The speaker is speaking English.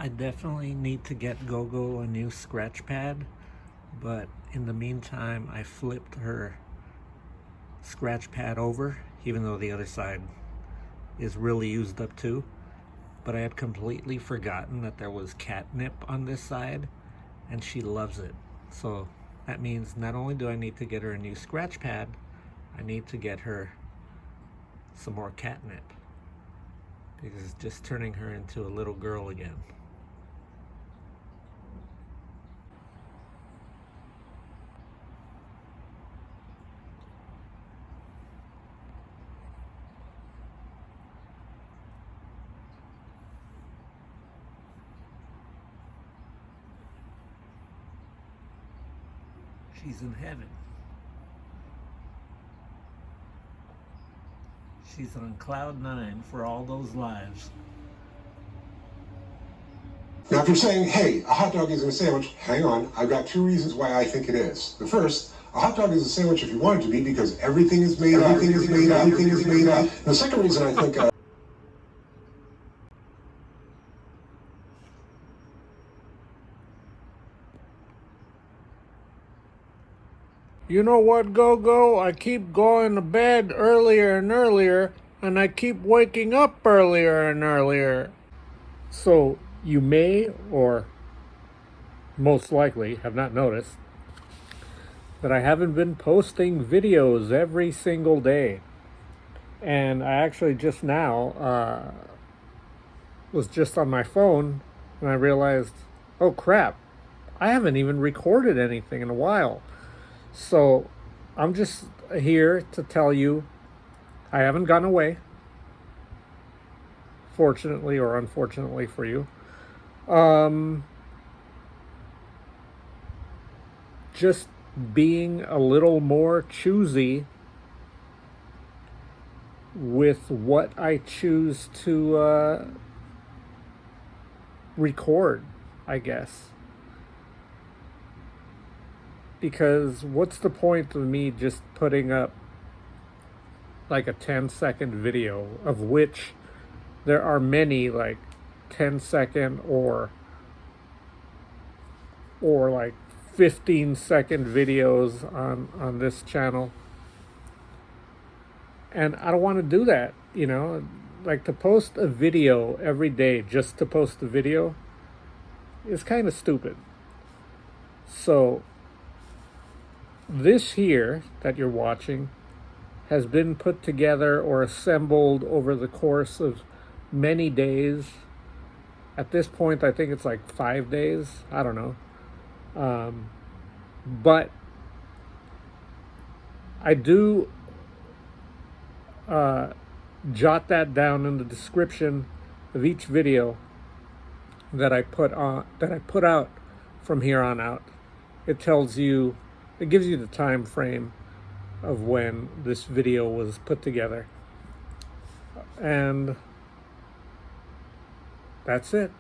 I definitely need to get Gogo a new scratch pad, but in the meantime, I flipped her scratch pad over, even though the other side is really used up too. But I had completely forgotten that there was catnip on this side, and she loves it. So that means not only do I need to get her a new scratch pad, I need to get her some more catnip, because it's just turning her into a little girl again. She's in heaven. She's on cloud 9 for all those lives. Now, if you're saying, hey, a hot dog isn't a sandwich, hang on. I've got two reasons why I think it is. The first, a hot dog is a sandwich if you want it to be because everything is made up. Everything is made up. Everything is made up. The second reason I think... You know what, Gogo? I keep going to bed earlier and earlier, and I keep waking up earlier and earlier. So you may, or most likely, have not noticed that I haven't been posting videos every single day. And I actually just now was just on my phone, and I realized, oh crap, I haven't even recorded anything in a while. So I'm just here to tell you I haven't gone away, fortunately or unfortunately for you. Just being a little more choosy with what I choose to record, I guess. Because what's the point of me just putting up like a 10-second video, of which there are many like 10-second or like 15-second videos on this channel. And I don't want to do that, you know. Like, to post a video every day just to post a video is kind of stupid. So this here that you're watching has been put together or assembled over the course of many days. At this point, I think it's like 5 days. I don't know. But I do jot that down in the description of each video that I put out from here on out. It tells you, it gives you the time frame of when this video was put together. And that's it.